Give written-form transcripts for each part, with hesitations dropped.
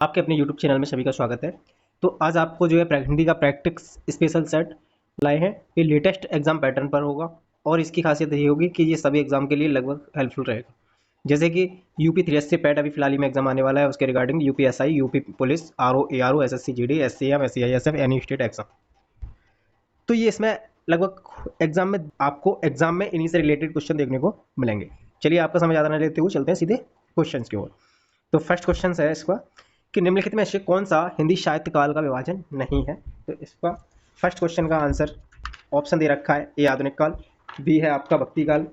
आपके अपने YouTube channel में सभी का स्वागत है। तो आज आपको जो है हिंदी का प्रैक्टिस स्पेशल सेट लाए हैं। ये लेटेस्ट एग्जाम पैटर्न पर होगा और इसकी खासियत ये होगी कि ये सभी एग्जाम के लिए लगभग हेल्पफुल रहेगा। जैसे कि यूपी 3 पैट अभी फिलहाल ही में एग्जाम आने वाला है, उसके regarding UPSI, UP police, RO, ARO, SSC GD, SCM, SCISF, any state exam. तो ये इसमें लगभग एग्जाम में इन्हीं से रिलेटेड क्वेश्चन देखने को मिलेंगे। चलिए आपका समझ आना लेते हुए चलते हैं सीधे क्वेश्चन की ओर। तो फर्स्ट क्वेश्चन है इसका कि निम्नलिखित में से कौन सा हिंदी साहित्य काल का विभाजन नहीं है। तो इसका फर्स्ट क्वेश्चन का आंसर ऑप्शन दे रखा है, ए आधुनिक काल, बी है आपका भक्ति काल,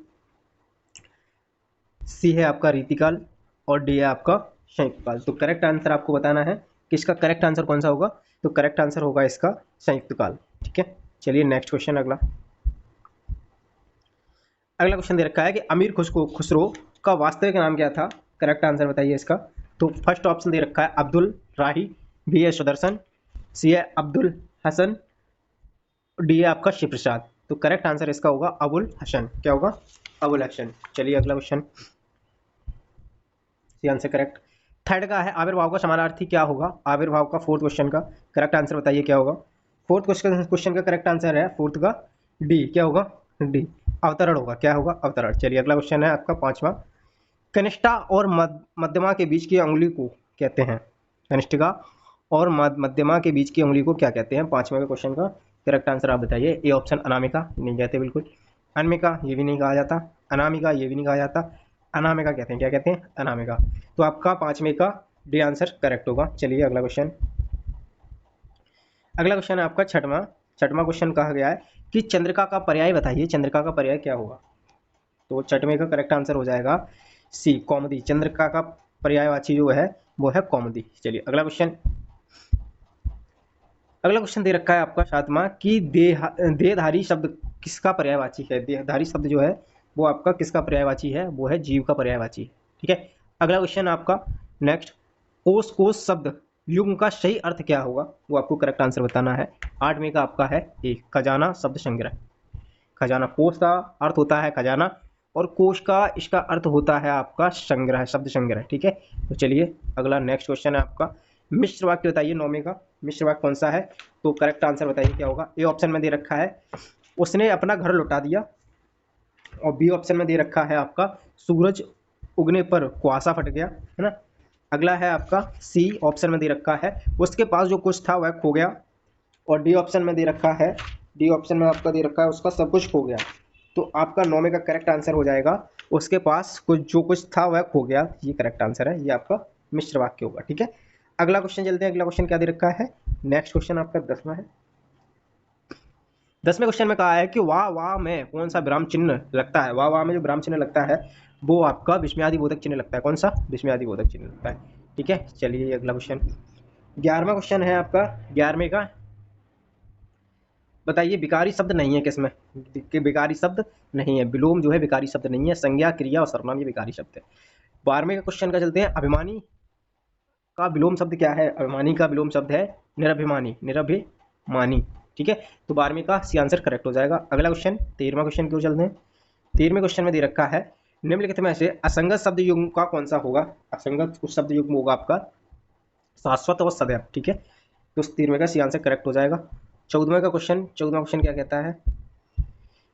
सी है आपका रीतिकाल और डी है आपका संयुक्त काल। तो करेक्ट आंसर आपको बताना है कि इसका करेक्ट आंसर कौन सा होगा। तो करेक्ट आंसर होगा इसका संयुक्त काल। ठीक है, चलिए नेक्स्ट क्वेश्चन अगला क्वेश्चन दे रखा है कि अमीर खुसरो का वास्तविक नाम क्या था। करेक्ट आंसर बताइए इसका। तो फर्स्ट ऑप्शन दे रखा है अब्दुल राही, बी है सुदर्शन, सी है अब्दुल हसन, डी है आपका शिव प्रसाद। तो करेक्ट आंसर इसका होगा अबुल हसन। क्या होगा? अबुल हसन। चलिए अगला question, C answer correct. Third का है आविर्भाव का समानार्थी क्या होगा। आविर्भाव का फोर्थ क्वेश्चन का करेक्ट आंसर बताइए क्या होगा। फोर्थ क्वेश्चन का करेक्ट आंसर है फोर्थ का डी। क्या होगा? डी, अवतरण होगा। क्या होगा? अवतरण। चलिए अगला क्वेश्चन है आपका पांचवा, कनिष्ठा और मध्यमा के बीच की उंगली को कहते हैं। कनिष्ठिका और मध्यमा के बीच की उंगली को क्या कहते हैं? पांचवें क्वेश्चन का करेक्ट आंसर आप बताइए। ए ऑप्शन अनामिका, नहीं कहते बिल्कुल। अनमिका ये भी नहीं कहा जाता, अनामिका ये भी नहीं कहा जाता, अनामिका कहते हैं। क्या कहते हैं? अनामिका। तो आपका पांचवें का डी आंसर करेक्ट होगा। चलिए अगला क्वेश्चन, अगला क्वेश्चन है आपका छठवां। छठवां क्वेश्चन कहा गया है कि चंद्रिका का पर्याय बताइए। चंद्रिका का पर्याय क्या होगा? तो छठवें का करेक्ट आंसर हो जाएगा सी, कौमुदी। चंद्रिका का पर्यायवाची जो है वो है कौमुदी। चलिए अगला क्वेश्चन, अगला क्वेश्चन दे रखा है आपका सातवां कि देहधारी शब्द किसका पर्यायवाची है। देहधारी शब्द जो है वो आपका किसका पर्यायवाची है? वो है जीव का पर्यायवाची। ठीक है, अगला क्वेश्चन आपका नेक्स्ट, कोश कोश शब्द युग्म का सही अर्थ क्या होगा, वो आपको करेक्ट आंसर बताना है। आठवें का आपका है ए, खजाना शब्द संग्रह। खजाना, कोश का अर्थ होता है खजाना और कोश का इसका अर्थ होता है आपका संग्रह, शब्द संग्रह। ठीक है, तो चलिए अगला नेक्स्ट क्वेश्चन है आपका मिश्र वाक्य बताइए। नौवीं का मिश्र वाक्य कौन सा है? तो करेक्ट आंसर बताइए क्या होगा। ए ऑप्शन में दे रखा है उसने अपना घर लौटा दिया और बी ऑप्शन में दे रखा है आपका सूरज उगने पर कुआसा फट गया, है ना। अगला है आपका सी ऑप्शन में दे रखा है उसके पास जो कुछ था वह खो गया और डी ऑप्शन में दे रखा है, डी ऑप्शन में आपका दे रखा है उसका सब कुछ खो गया। तो आपका नौवे का करेक्ट आंसर हो जाएगा उसके पास कुछ जो कुछ था वह खो गया। ये करेक्ट आंसर है, ये आपका मिश्र वाक्य होगा। ठीक है, अगला क्वेश्चन चलते हैं। अगला क्वेश्चन क्या दे रखा है? नेक्स्ट क्वेश्चन आपका 10वां है। 10वें क्वेश्चन में कहा है कि वाह वाह में कौन सा विराम चिन्ह लगता है। वाह वाह में जो विराम चिन्ह लगता है वो आपका विस्मयादिबोधक चिन्ह लगता है। कौन सा? विस्मयादिबोधक चिन्ह लगता है। ठीक है, चलिए अगला क्वेश्चन 11वां क्वेश्चन है आपका। 11वें का बताइए विकारी शब्द नहीं है किसमें, कि विकारी शब्द नहीं है। विलोम जो है विकारी शब्द नहीं है, संज्ञा, क्रिया और सर्वनाम ये विकारी शब्द है। 12वें का क्वेश्चन का चलते हैं, अभिमानी का विलोम शब्द क्या है। अभिमानी का विलोम शब्द है निरभिमानी, निरभिमानी। ठीक है, तो 12वें का सी आंसर करेक्ट हो जाएगा। अगला क्वेश्चन 13वां क्वेश्चन क्यों चलते हैं। 13वें क्वेश्चन में दे रखा है निम्नलिखित में से असंगत शब्द युग्म का कौन सा होगा। असंगत उस शब्द युग्म होगा आपका शाश्वत और सदैव। ठीक है, तो 13वें का सी आंसर करेक्ट हो जाएगा। 14वें का क्वेश्चन, 14वां क्वेश्चन क्या कहता है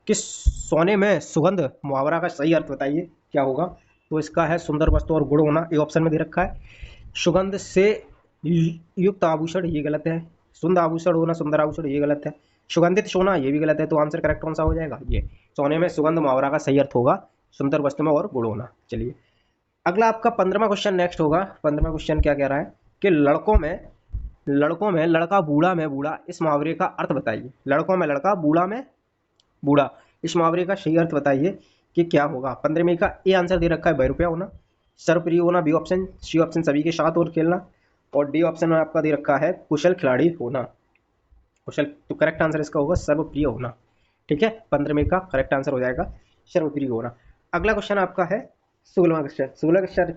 कि सोने में सुगंध मुहावरा का सही अर्थ बताइए क्या होगा। तो इसका है सुंदर वस्तु और गुण होना। ए ऑप्शन में दे रखा है सुगंध से युक्त आभूषण, ये गलत है। सुंदर आभूषण होना, सुंदर आभूषण, ये गलत है। सुगंधित सोना, ये भी गलत है। तो आंसर करेक्ट कौन सा हो जाएगा? ये सोने में सुगंध मुहावरा का सही अर्थ होगा सुंदर वस्तु में और गुण होना। चलिए अगला आपका 15वां क्वेश्चन नेक्स्ट होगा। 15वां क्वेश्चन क्या कह रहा है कि लड़कों में लड़का बूढ़ा में बूढ़ा, इस मुहावरे का अर्थ बताइए। लड़कों में लड़का बूढ़ा में बूढ़ा, इस मुहावरे का सही अर्थ बताइए कि क्या होगा। 15वें का ए आंसर दे रखा है बहुरूपिया होना, सर्वप्रिय होना बी ऑप्शन, सी ऑप्शन सभी के साथ और खेलना और डी ऑप्शन में आपका दे रखा है कुशल खिलाड़ी होना। कुशल, तो करेक्ट आंसर इसका होगा सर्वप्रिय होना। ठीक है, 15वें का करेक्ट आंसर हो जाएगा सर्वप्रिय होना। अगला क्वेश्चन आपका है 16वां क्वेश्चन। 16 क्वेश्चन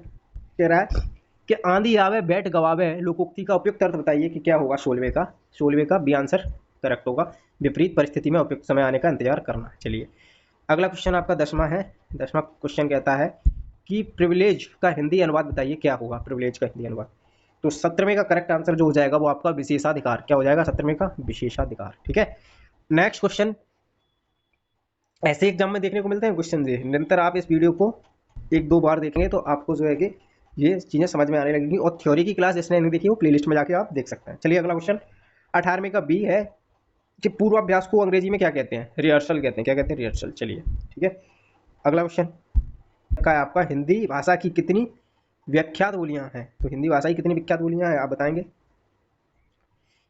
कह रहा है कि आंधी आवे बैठ गवावे लोकोक्ति का उपयुक्त अर्थ बताइए कि क्या होगा। 16वें का बी आंसर करेक्ट होगा, विपरीत परिस्थिति में उपयुक्त समय आने का इंतजार करना। चलिए अगला क्वेश्चन आपका 10वां है। 10वां क्वेश्चन कहता है कि प्रिविलेज का हिंदी अनुवाद बताइए क्या होगा। प्रिविलेज का हिंदी अनुवाद, तो 17वें का करेक्ट आंसर जो हो जाएगा वो आपका विशेषाधिकार। क्या हो जाएगा 17वें का विशेषाधिकार। ठीक है, नेक्स्ट क्वेश्चन। ऐसे एग्जाम में देखने को मिलते हैं क्वेश्चन से, निरंतर आप इस वीडियो को 1-2 बार देखेंगे तो आपको जो है कि ये चीज़ें समझ में आने लगेंगी। और थ्योरी की क्लास जिसने नहीं देखी वो प्लेलिस्ट में जाके आप देख सकते हैं। चलिए अगला क्वेश्चन 18वें का बी है कि पूर्वाभ्यास को अंग्रेजी में क्या कहते हैं? रिहर्सल कहते हैं। क्या कहते हैं? रिहर्सल। चलिए ठीक है, अगला क्वेश्चन का है आपका हिंदी भाषा की कितनी विख्यात बोलियां हैं? तो हिंदी भाषा की कितनी विख्यात बोलियां हैं आप बताएंगे?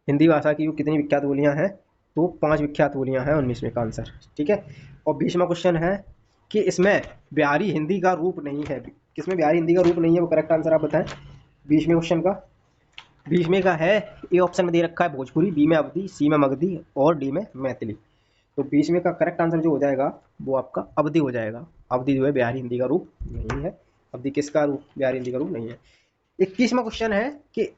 हिंदी भाषा की कितनी विख्यात बोलियां हैं? तो 5 विख्यात बोलियां हैं 19वें का आंसर। ठीक है, और 20वां क्वेश्चन है कि इसमें बिहारी हिंदी का रूप नहीं है। किसमें बिहारी हिंदी का रूप नहीं है वो करेक्ट आंसर आप बताएं 20वें क्वेश्चन का। 20वें का है, ए ऑप्शन में दे रखा है भोजपुरी, बी में अवधी, सी में मगधी और डी में मैथिली। तो 20वें का करेक्ट आंसर जो हो जाएगा वो आपका अवधी हो जाएगा। अवधी जो है बिहारी हिंदी का रूप नहीं है। अवधी किसका रूप? बिहारी हिंदी का रूप नहीं है। 21वां क्वेश्चन है कि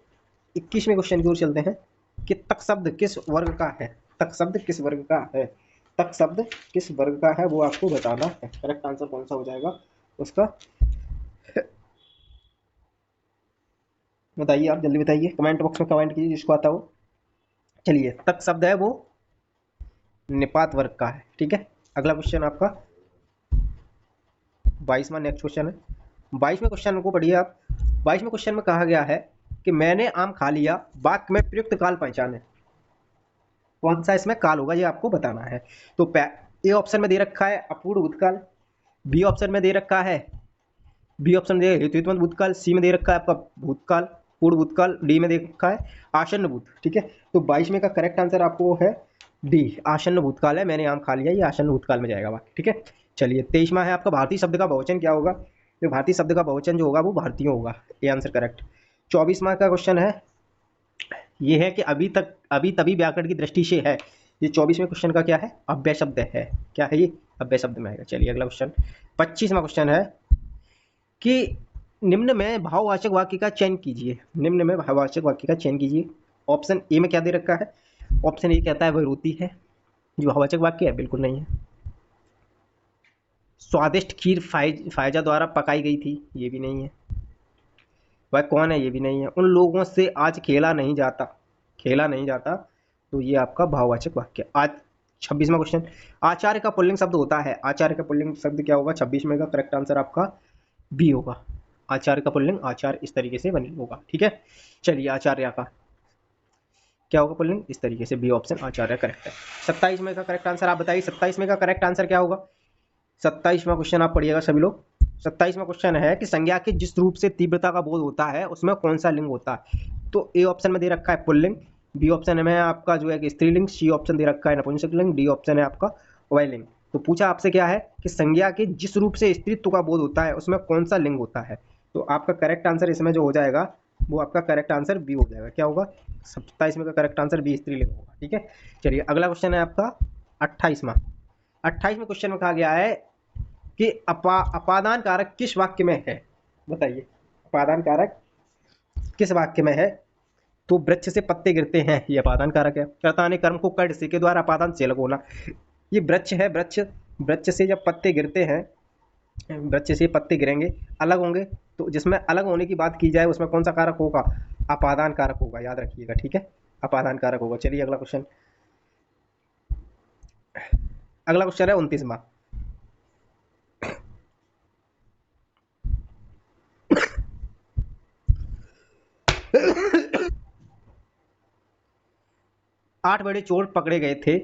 21वें क्वेश्चन की ओर चलते हैं कि तक शब्द किस वर्ग का है? तक शब्द किस वर्ग का है? तक शब्द किस वर्ग का है वो आपको बताना है। करेक्ट आंसर कौन सा हो जाएगा उसका? बताइए, आप जल्दी बताइए, कमेंट बॉक्स में कमेंट कीजिए जिसको आता हो। चलिए, तक शब्द है वो निपात वर्ग का है। ठीक है, अगला क्वेश्चन आपका 22वां नेक्स्ट क्वेश्चन है। 22वें क्वेश्चन को पढ़िए आप। 22वें क्वेश्चन में कहा गया है कि मैंने आम खा लिया, वाक्य में प्रयुक्त काल पहचाने। कौन सा इसमें काल होगा ये आपको बताना है। तो ए ऑप्शन में दे रखा है अपूर्व भूतकाल, बी ऑप्शन में दे रखा है हेतुत्व भूतकाल, सी में दे रखा है आपका भूतकाल पूर्व भूतकाल, डी में दे रखा है आसन्न भूत। ठीक है, तो 22वें का करेक्ट आंसर आपको है डी, आसन्न भूतकाल है। मैंने आम खा लिया, ये आसन्न भूतकाल में जाएगा वाक्य। ठीक है, चलिए 23वां है आपका भारतीय शब्द का बहुवचन क्या होगा? तो भारतीय शब्द का बहुवचन जो होगा वो भारतीय होगा, ये आंसर करेक्ट। 24वां का क्वेश्चन है, ये है कि अभी तभी व्याकरण की दृष्टि से है। ये 24वें क्वेश्चन का क्या है? अव्यय शब्द है। क्या है ये? अव्यय शब्द में आएगा। चलिए अगला क्वेश्चन 25वां क्वेश्चन है कि निम्न में भाववाचक वाक्य का चयन कीजिए। निम्न में भाववाचक वाक्य का चयन कीजिए। ऑप्शन ए में क्या दे रखा है? ऑप्शन ए कहता है वह रोती है, जो भाववाचक वाक्य है बिल्कुल नहीं है। स्वादिष्ट खीर फायजा द्वारा पकाई गई थी, ये भी नहीं है। वह कौन है? ये भी नहीं है। उन लोगों से आज खेला नहीं जाता, तो ये आपका भाववाचक वाक्य। आज 26वां क्वेश्चन, आचार्य का पुल्लिंग शब्द होता है। आचार्य का पुल्लिंग शब्द क्या होगा? 26वें का करेक्ट आंसर आपका बी होगा। आचार्य का पुल्लिंग आचार्य इस तरीके से बनी होगा। ठीक है, चलिए आचार्य का क्या होगा पुल्लिंग? इस तरीके से, बी ऑप्शन आचार्य करेक्ट है। 27वें का करेक्ट आंसर आप बताइए। 27वें का करेक्ट आंसर क्या होगा? 27वां क्वेश्चन आप पढ़िएगा सभी लोग। 27वां क्वेश्चन है कि संज्ञा के जिस रूप से तीव्रता का बोध होता है उसमें कौन सा लिंग होता है? तो ए ऑप्शन में दे रखा है पुल्लिंग, बी ऑप्शन में आपका जो है कि स्त्रीलिंग, सी ऑप्शन दे रखा है नपुंसकलिंग, डी ऑप्शन है आपका उभयलिंग। तो पूछा आपसे क्या है कि संज्ञा के जिस रूप से स्त्रीत्व का बोध होता है उसमें कौन सा लिंग होता है? तो आपका करेक्ट आंसर इसमें जो हो जाएगा वो आपका करेक्ट आंसर बी हो जाएगा। क्या होगा? 27वें का करेक्ट आंसर बी, स्त्रीलिंग होगा। ठीक है, चलिए अगला क्वेश्चन है आपका 28वां। 28वें क्वेश्चन में कहा गया है कि अपादान कारक किस वाक्य में है? बताइए, अपादान कारक किस वाक्य में है? तो वृक्ष से पत्ते गिरते हैं, ये अपादान कारक है। कर्ता ने कर्म को कर से के द्वारा अपादान से अलग होना, ये वृक्ष है। वृक्ष से जब पत्ते गिरते हैं, वृक्ष से पत्ते गिरेंगे अलग होंगे, तो जिसमें अलग होने की बात की जाए उसमें कौन सा कारक होगा? अपादान कारक होगा, याद रखिएगा। ठीक है, अपादान कारक होगा। चलिए अगला क्वेश्चन है 29वां। आठ बड़े चोर पकड़े गए थे,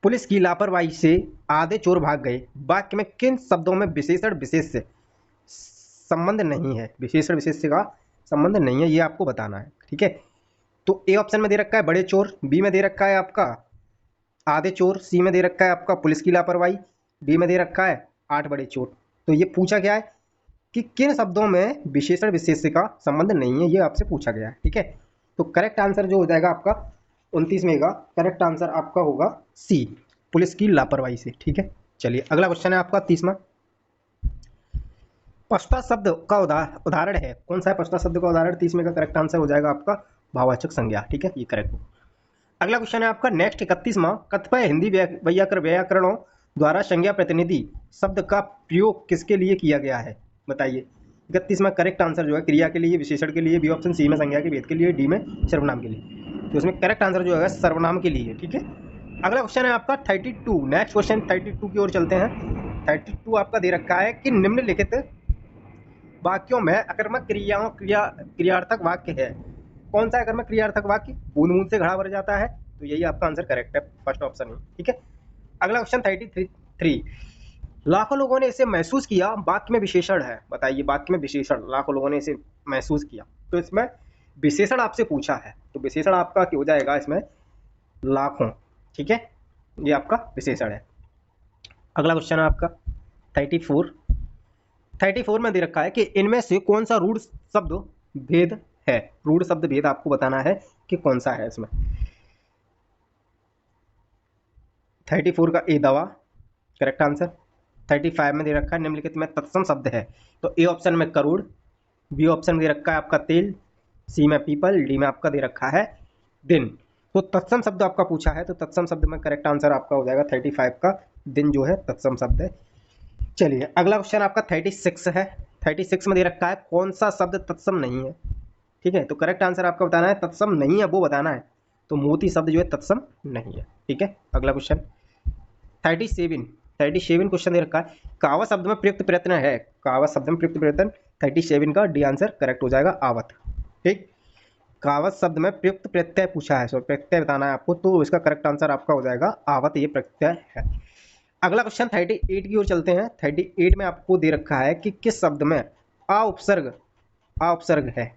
पुलिस की लापरवाही से आधे चोर भाग गए। वाक्य में किन शब्दों में विशेषण विशेष से संबंध नहीं है? विशेषण विशेष का संबंध नहीं है, ये आपको बताना है। ठीक है, तो ए ऑप्शन में दे रखा है बड़े चोर, बी में दे रखा है आपका आधे चोर, सी में दे रखा है आपका पुलिस की लापरवाही, डी में दे रखा है आठ बड़े चोर। तो ये पूछा गया है कि किन शब्दों में विशेषण विशेष का संबंध नहीं है, ये आपसे पूछा गया है। ठीक है, तो करेक्ट आंसर जो हो जाएगा आपका 29वें का करेक्ट आंसर आपका होगा सी, पुलिस की लापरवाही से। ठीक है, चलिए अगला क्वेश्चन है आपका 30वां। पश्चात शब्द का उदाहरण है, कौन सा है पश्चात शब्द का उदाहरण? 30वें का करेक्ट आंसर हो जाएगा आपका भाववाचक संज्ञा। ठीक है, ये करेक्ट हो। अगला क्वेश्चन है आपका नेक्स्ट 31वां। कतिपय हिंदी व्याकरणों द्वारा संज्ञा प्रतिनिधि शब्द का प्रयोग किसके लिए किया गया है? बताइए, 31 में करेक्ट आंसर जो है क्रिया के लिए, विशेषण के लिए, बी ऑप्शन, सी में संज्ञा के भेद के लिए, डी में सर्वनाम के लिए। तो इसमें करेक्ट आंसर जो है सर्वनाम के लिए। ठीक है, अगला क्वेश्चन है आपका 32। नेक्स्ट क्वेश्चन 32 की ओर चलते हैं। 32 आपका दे रखा है कि निम्नलिखित वाक्यों में अकर्मक क्रियार्थक वाक्य है। कौन सा अकर्मक क्रियार्थक वाक्य? बूंद बूंद से घड़ा भर जाता है, तो यही आपका आंसर करेक्ट है, फर्स्ट ऑप्शन है। ठीक है, अगला क्वेश्चन 33। लाखों लोगों ने इसे महसूस किया, वाक्य में विशेषण है। बताइए, वाक्य में विशेषण, लाखों लोगों ने इसे महसूस किया, तो इसमें विशेषण आपसे पूछा है, तो विशेषण आपका क्या हो जाएगा इसमें? लाखों। ठीक है, ये आपका विशेषण है। अगला क्वेश्चन है आपका 34 में दे रखा है कि इनमें से कौन सा रूढ़ शब्द भेद है। रूढ़ शब्द भेद आपको बताना है कि कौन सा है इसमें। 34 का ए दवा, करेक्ट आंसर। 35 में दे रखा है निम्नलिखित में तत्सम शब्द है, तो ए ऑप्शन में करोड़, बी ऑप्शन में दे रखा है आपका तेल, सी में पीपल, डी में आपका दे रखा है दिन। तो तत्सम शब्द आपका पूछा है, तो तत्सम शब्द में करेक्ट आंसर आपका हो जाएगा 35 का दिन जो है तत्सम शब्द है। चलिए, अगला क्वेश्चन आपका 36 है। 36 में दे रखा है कौन सा शब्द तत्सम नहीं है। ठीक है, तो करेक्ट आंसर आपका बताना है, तत्सम नहीं है वो बताना है, तो मोती शब्द जो है तत्सम नहीं है। ठीक है, अगला क्वेश्चन 37 क्वेश्चन दे रखा है कहावत शब्द में प्रयुक्त प्रयत्न है। कहावत शब्द में प्रयुक्त प्रयत्न 37 का डी आंसर करेक्ट हो जाएगा आवत। ठीक, कहावत शब्द में प्रयुक्त प्रत्यय पूछा है, सो प्रत्यय बताना है आपको, तो इसका करेक्ट आंसर आपका हो जाएगा आवत, ये प्रत्यय है। अगला क्वेश्चन 38 की ओर चलते हैं। 38 में आपको दे रखा है कि किस शब्द में आ उपसर्ग है,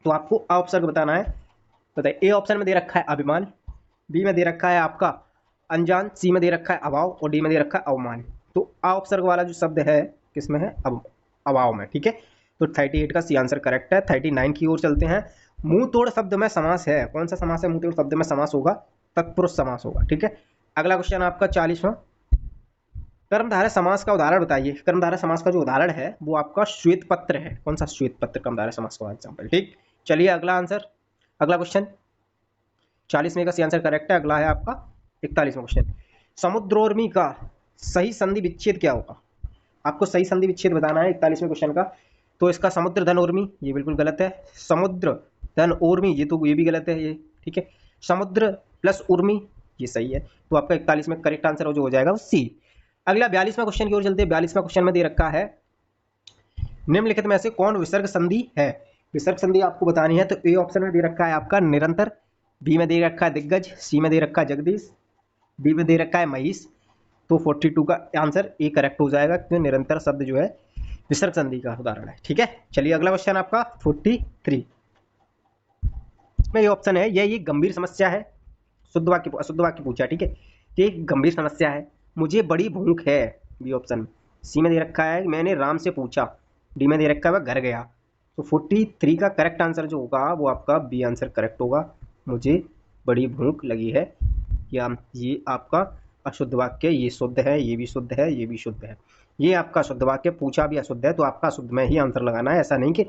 तो आपको आ उपसर्ग बताना है। बताइए, ए ऑप्शन में दे रखा है अभिमान, बी में दे रखा है आपका अनजान, सी में दे रखा है अभाव और डी में दे रखा है अवमान। तो आ उपसर्ग वाला जो शब्द है किसमें है? अभाव में। ठीक है, तो 38 का सी आंसर करेक्ट है। 39 की ओर चलते हैं। मुंह तोड़ शब्द में समास है, कौन सा समास है? मुंह तोड़ शब्द में समास होगा तत्पुरुष समास होगा। ठीक है, अगला क्वेश्चन आपका 40वां, कर्मधारय समास का उदाहरण बताइए। कर्मधारय समास का जो उदाहरण है वो आपका श्वेत पत्र है। कौन सा? श्वेत पत्र कर्मधारय समास का एग्जाम्पल। ठीक, चलिए अगला क्वेश्चन 40 में का सी आंसर करेक्ट है। अगला है आपका 41वां क्वेश्चन, समुद्रोर्मी का सही संधि विच्छेद क्या होगा? आपको सही संधि विच्छेद बताना है 41वें क्वेश्चन का। तो इसका समुद्र धन उर्मी, ये बिल्कुल गलत है। समुद्र धन उर्मी, ये भी गलत है ये। ठीक है, समुद्र प्लस उर्मी, ये सही है। तो आपका 41 में करेक्ट आंसर जो हो जाएगा वो सी। अगला 42वां क्वेश्चन की ओर चलते हैं। 42वां क्वेश्चन में दे रखा है निम्नलिखित में से कौन विसर्ग संधि है। विसर्ग संधि आपको बतानी है, तो ए ऑप्शन में दे रखा है आपका निरंतर, बी में दे रखा है दिग्गज, सी में दे रखा है जगदीश, डी में दे रखा है महीश। तो 42 का आंसर ए करेक्ट हो जाएगा, क्योंकि निरंतर शब्द जो है विसर्ग संधि का उदाहरण है। ठीक है, चलिए अगला क्वेश्चन आपका 43 में ये ऑप्शन है, ये गंभीर समस्या है, शुद्ध वाक्य पूछा। ठीक है, ये एक गंभीर समस्या है, मुझे बड़ी भूख है, बी ऑप्शन। सी में दे रखा है मैंने राम से पूछा, डी में दे रखा है वह घर गया। तो 43 का करेक्ट आंसर जो होगा वो आपका बी आंसर करेक्ट होगा, मुझे बड़ी भूख लगी है। या ये आपका अशुद्ध वाक्य, ये शुद्ध है, ये भी शुद्ध है, ये भी शुद्ध है। ये आपका शुद्ध वाक्य, पूछा भी अशुद्ध है, तो आपका शुद्ध में ही आंसर लगाना है। ऐसा नहीं कि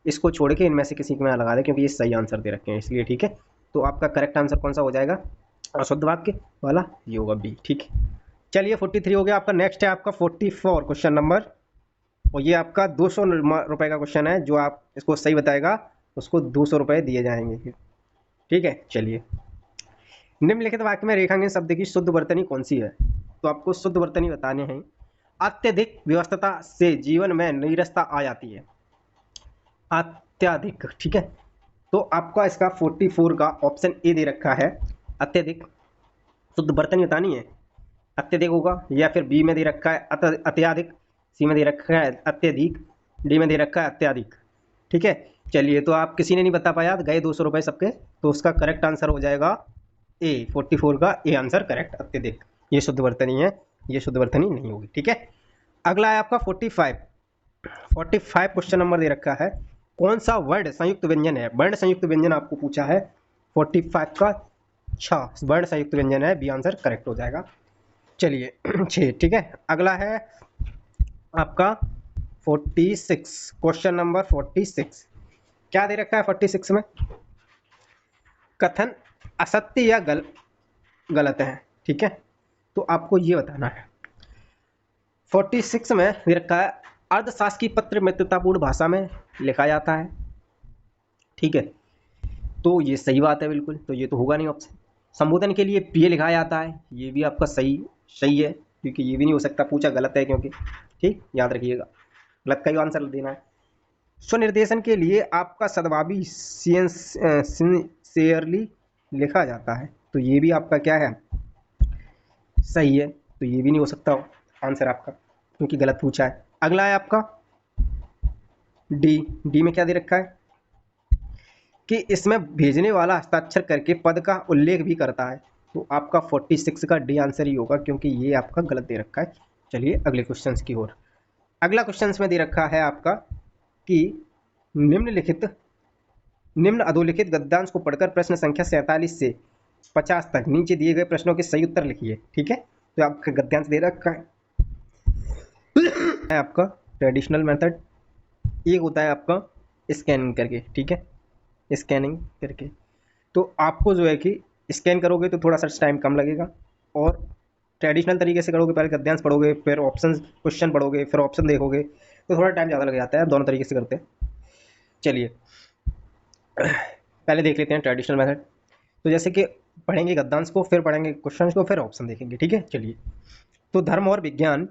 इसको छोड़ के इनमें से किसी में लगा दे, क्योंकि ये सही आंसर दे रखे हैं इसलिए। ठीक है, तो आपका करेक्ट आंसर कौन सा हो जाएगा? अशुद्ध वाक्य वाला, ये होगा बी। ठीक है, चलिए 43 हो गया आपका। नेक्स्ट है आपका 44 क्वेश्चन नंबर, और ये आपका 200 रुपये का क्वेश्चन है। जो आप इसको सही बताएगा उसको 200 रुपये दिए जाएंगे। ठीक है, चलिए, निम्नलिखित वाक्य में रेखांकन शब्द की शुद्ध वर्तनी कौन सी है? तो आपको शुद्ध वर्तनी बताने हैं। अत्यधिक व्यस्तता से जीवन में नीरसता आ जाती है, अत्यधिक। ठीक है, तो आपका इसका 44 का ऑप्शन ए दे रखा है अत्यधिक। शुद्ध वर्तनी बतानी है, अत्यधिक होगा, या फिर बी में दे रखा है अत्याधिक, सी में दे रखा है अत्यधिक, डी में दे रखा है अत्याधिक। ठीक है, चलिए, तो आप किसी ने नहीं बता पाया, गए 200 रुपये सबके, तो उसका करेक्ट आंसर हो जाएगा ए, 44 का ए आंसर करेक्ट, अत्यधिक। ये शुद्ध वर्तनी है, ये शुद्ध वर्तनी नहीं होगी। ठीक है, अगला है आपका 45 क्वेश्चन नंबर दे रखा है, कौन सा वर्ण संयुक्त व्यंजन है? वर्ण संयुक्त व्यंजन आपको पूछा है 45 का 6 वर्ण संयुक्त व्यंजन है, बी आंसर करेक्ट हो जाएगा। चलिए 6। ठीक है, अगला है आपका 46 क्वेश्चन नंबर 46। क्या दे रखा है 46 में? कथन असत्य या गलत है। ठीक है, तो आपको ये बताना है। 46 में दे रखा है अर्धशासकीय पत्र मित्रतापूर्ण भाषा में लिखा जाता है, ठीक है, तो ये सही बात है बिल्कुल, तो ये तो होगा नहीं ऑप्शन। संबोधन के लिए प्रिय लिखा जाता है, ये भी आपका सही है, क्योंकि ये भी नहीं हो सकता, पूछा गलत है क्योंकि, ठीक, याद रखिएगा, गलत का ही आंसर देना है। स्वनिर्देशन के लिए आपका सद्भावी सिंसियरली लिखा जाता है, तो ये भी आपका क्या है, सही है, तो ये भी नहीं हो सकता आंसर आपका, क्योंकि गलत पूछा है। अगला है आपका डी में क्या दे रखा है कि इसमें भेजने वाला हस्ताक्षर करके पद का उल्लेख भी करता है, तो आपका 46 का डी आंसर ही होगा, क्योंकि ये आपका गलत दे रखा है। चलिए अगले क्वेश्चंस की ओर। अगला क्वेश्चंस में दे रखा है आपका कि निम्न अधोलिखित गद्यांश को पढ़कर प्रश्न संख्या 47 से 50 तक नीचे दिए गए प्रश्नों के सही उत्तर लिखिए, ठीक है। तो आपका गद्यांश दे रखा है आपका ट्रेडिशनल मेथड, एक होता है आपका स्कैनिंग करके, ठीक है, स्कैनिंग करके। तो आपको जो है कि स्कैन करोगे तो थोड़ा सा टाइम कम लगेगा, और ट्रेडिशनल तरीके से करोगे, पहले गद्यांश पढ़ोगे, फिर ऑप्शन क्वेश्चन पढ़ोगे, फिर ऑप्शन देखोगे, तो थोड़ा टाइम ज़्यादा लग जाता है, दोनों तरीके से करते हैं। चलिए पहले देख लेते हैं ट्रेडिशनल मेथड। तो जैसे कि पढ़ेंगे गद्यांश को, फिर पढ़ेंगे क्वेश्चन को, फिर ऑप्शन देखेंगे, ठीक है। चलिए, तो धर्म और विज्ञान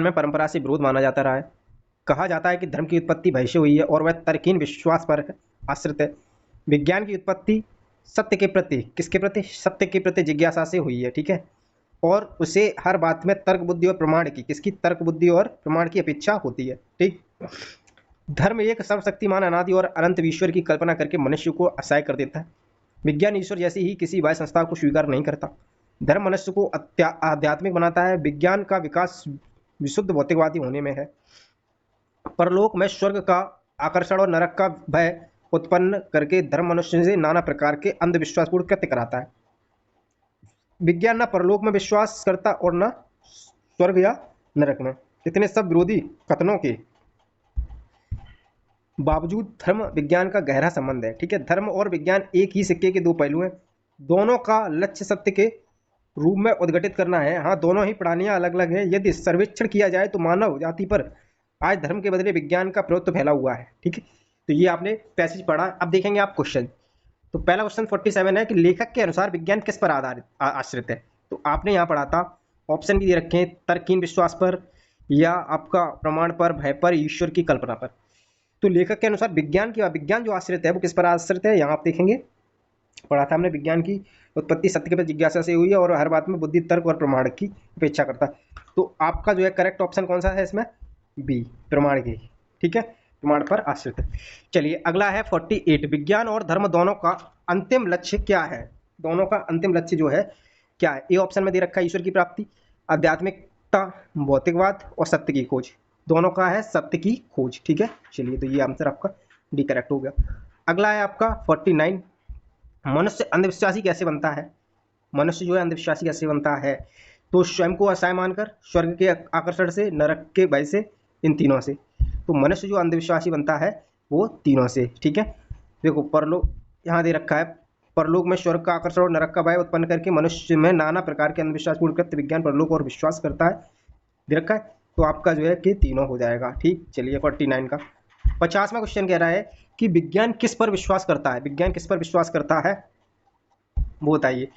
में परंपरा से विरोध माना जाता रहा है। कहा जाता है कि धर्म की उत्पत्ति भय से हुई है और वह तर्कहीन विश्वास पर आश्रित है। विज्ञान की उत्पत्ति सत्य के प्रति, किसके प्रति, सत्य के प्रति जिज्ञासा से हुई है, ठीक है, और उसे हर बात में तर्क बुद्धि और प्रमाण की, किसकी, तर्क बुद्धि और प्रमाण की अपेक्षा होती है, ठीक। धर्म एक सर्वशक्तिमान अनादि और अनंत ईश्वर की कल्पना करके मनुष्य को असहाय कर देता है। विज्ञान ईश्वर जैसी ही किसी बाह्य संस्था को स्वीकार नहीं करता। धर्म मनुष्य को आध्यात्मिक बनाता है। विज्ञान का विकास विशुद्ध भौतिकवादी होने में है। परलोक में स्वर्ग का आकर्षण और नरक का भय उत्पन्न करके धर्म मनुष्य से नाना प्रकार के अंधविश्वासपूर्ण कृत्य कराता है। विज्ञान न परलोक में विश्वास करता और न स्वर्ग या नरक में। इतने सब विरोधी कथनों के बावजूद धर्म विज्ञान का गहरा संबंध है, ठीक है। धर्म और विज्ञान एक ही सिक्के के दो पहलू हैं। दोनों का लक्ष्य सत्य के रूप में उद्घटित करना है। हाँ, दोनों ही प्रणालियां अलग अलग हैं। यदि सर्वेक्षण किया जाए तो मानव जाति पर आज धर्म के बदले विज्ञान का प्रभुत्व फैला हुआ है, ठीक है। तो ये आपने पैसेज पढ़ा। अब देखेंगे आप क्वेश्चन। तो पहला क्वेश्चन 47 है कि लेखक के अनुसार विज्ञान किस पर आश्रित है। तो आपने यहाँ पढ़ा था, ऑप्शन भी दे रखे हैं, तर्कहीन विश्वास पर, या आपका प्रमाण पर, भय पर, ईश्वर की कल्पना पर। तो लेखक के अनुसार विज्ञान जो आश्रित है वो किस पर आश्रित है, यहाँ आप देखेंगे, पढ़ा था हमने, विज्ञान की उत्पत्ति सत्य के प्रति जिज्ञासा से हुई है और हर बात में बुद्धि, तर्क और प्रमाण की अपेक्षा करता है। तो आपका जो है करेक्ट ऑप्शन कौन सा है इसमें, बी, प्रमाण की, ठीक है, प्रमाण पर आश्रित है। चलिए अगला है 48, विज्ञान और धर्म दोनों का अंतिम लक्ष्य क्या है। दोनों का अंतिम लक्ष्य जो है क्या है। ए ऑप्शन में दे रखा है ईश्वर की प्राप्ति, आध्यात्मिकता, भौतिकवाद और सत्य की खोज। दोनों का है सत्य की खोज, ठीक है। चलिए, तो ये आंसर आपका डी करेक्ट हो गया। अगला है आपका 49, मनुष्य अंधविश्वासी कैसे बनता है। मनुष्य जो है अंधविश्वासी कैसे बनता है, तो स्वयं को असहाय मानकर, स्वर्ग के आकर्षण से, नरक के भय से, इन तीनों से। तो मनुष्य जो अंधविश्वासी बनता है वो तीनों से, ठीक है। देखो परलोक यहाँ दे रखा है, परलोक में स्वर्ग का आकर्षण और नरक का भय उत्पन्न करके मनुष्य में नाना प्रकार के अंधविश्वासपूर्ण कृत्य विज्ञान परलोक और विश्वास करता है, दे रखा है। तो आपका जो है कि तीनों हो जाएगा, ठीक। चलिए 49 का 50वां क्वेश्चन कह रहा है कि विज्ञान किस पर विश्वास करता है। विज्ञान किस पर विश्वास करता है वो बताइए।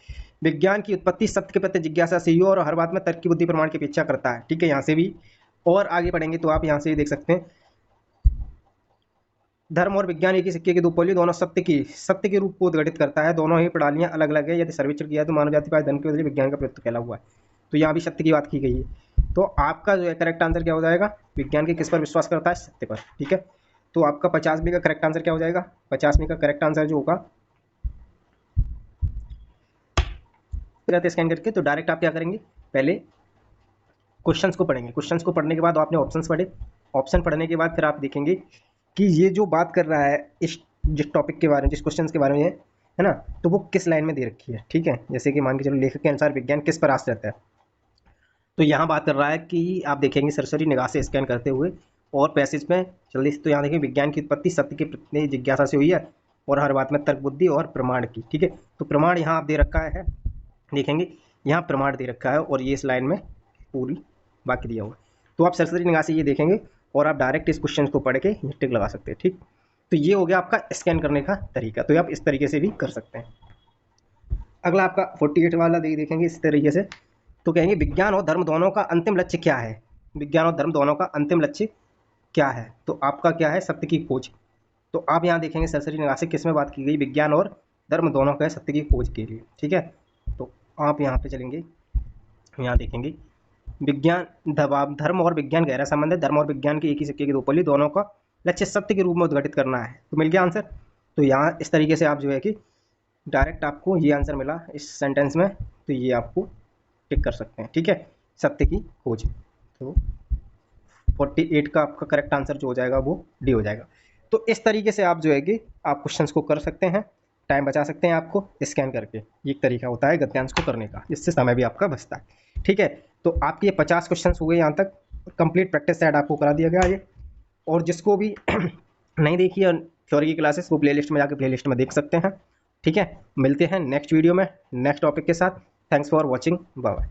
विज्ञान की उत्पत्ति सत्य के प्रति जिज्ञासा से ही और हर बात में तर्क की बुद्धि प्रमाण की अपेक्षा करता है, ठीक है। यहाँ से भी और आगे पढ़ेंगे तो आप यहाँ से भी देख सकते हैं, धर्म और विज्ञान एक ही सिक्के के दो पहलू, दोनों सत्य के रूप को उद्घटित करता है। दोनों ही प्रणालियां अलग अलग है। यदि सर्वेक्षण किया तो मानव जाति पास धर्म के बदले विज्ञान का प्रभुत्व फैला हुआ है। तो यहाँ भी सत्य की बात की गई है। तो आपका जो है करेक्ट आंसर क्या हो जाएगा, विज्ञान के किस पर विश्वास करता है, सत्य पर, ठीक है। तो आपका 50वें का करेक्ट आंसर क्या हो जाएगा, 50वें का करेक्ट आंसर जो होगा स्कैन करके, तो डायरेक्ट आप क्या करेंगे, पहले क्वेश्चंस को पढ़ेंगे। क्वेश्चंस को पढ़ने के बाद आपने ऑप्शंस पढ़े, ऑप्शन पढ़ने के बाद फिर आप देखेंगे कि ये जो बात कर रहा है जिस टॉपिक के बारे में, जिस क्वेश्चन के बारे में है ना, तो वो किस लाइन में दे रखी है, ठीक है। जैसे कि मान के चलो लेखक के अनुसार विज्ञान किस पर आश्रित है, तो यहाँ बात कर रहा है कि आप देखेंगे सरसरी निगाह से स्कैन करते हुए और पैसेज में जल्दी से, तो यहाँ देखेंगे विज्ञान की उत्पत्ति सत्य के प्रति जिज्ञासा से हुई है और हर बात में तर्क बुद्धि और प्रमाण की, ठीक है। तो प्रमाण यहाँ आप दे रखा है, देखेंगे यहाँ प्रमाण दे रखा है और ये इस लाइन में पूरी बाकी दिया हुआ है। तो आप सरसरी निगाह से ये देखेंगे और आप डायरेक्ट इस क्वेश्चन को पढ़ के ये टिक लगा सकते हैं। ठीक, तो ये हो गया आपका स्कैन करने का तरीका। तो आप इस तरीके से भी कर सकते हैं। अगला आपका 48 वाला देखेंगे इस तरीके से। तो कहेंगे विज्ञान और धर्म दोनों का अंतिम लक्ष्य क्या है? विज्ञान और धर्म दोनों का अंतिम लक्ष्य क्या है? तो आपका क्या है? सत्य की खोज। तो आप यहाँ देखेंगे सरसरी निगाह से किस में बात की गई? विज्ञान और धर्म दोनों का है सत्य की खोज के लिए। ठीक है, तो आप यहाँ पे चलेंगे, यहाँ देखेंगे विज्ञान, धर्म और विज्ञान गहरा संबंध है। धर्म और विज्ञान के एक ही सिक्के की दो पहलू, दोनों का लक्ष्य सत्य के रूप में उद्घाटित करना है। तो मिल गया आंसर। तो यहाँ इस तरीके से आप जो है कि डायरेक्ट आपको ये आंसर मिला इस सेंटेंस में, तो ये आपको टिक कर सकते हैं। ठीक है, सत्य की खोज। तो 48 का आपका करेक्ट आंसर जो हो जाएगा वो डी हो जाएगा। तो इस तरीके से आप जो है कि आप क्वेश्चंस को कर सकते हैं, टाइम बचा सकते हैं आपको स्कैन करके। ये एक तरीका होता है गद्यांश को करने का, जिससे समय भी आपका बचता है। ठीक है, तो आपके ये 50 क्वेश्चन हो गए यहाँ तक। कंप्लीट प्रैक्टिस सेट आपको करा दिया गया ये। और जिसको भी नहीं देखी है थ्योरी की क्लासेस, वो प्लेलिस्ट में जाकर प्लेलिस्ट में देख सकते हैं। ठीक है, मिलते हैं नेक्स्ट वीडियो में नेक्स्ट टॉपिक के साथ। Thanks for watching, bye bye.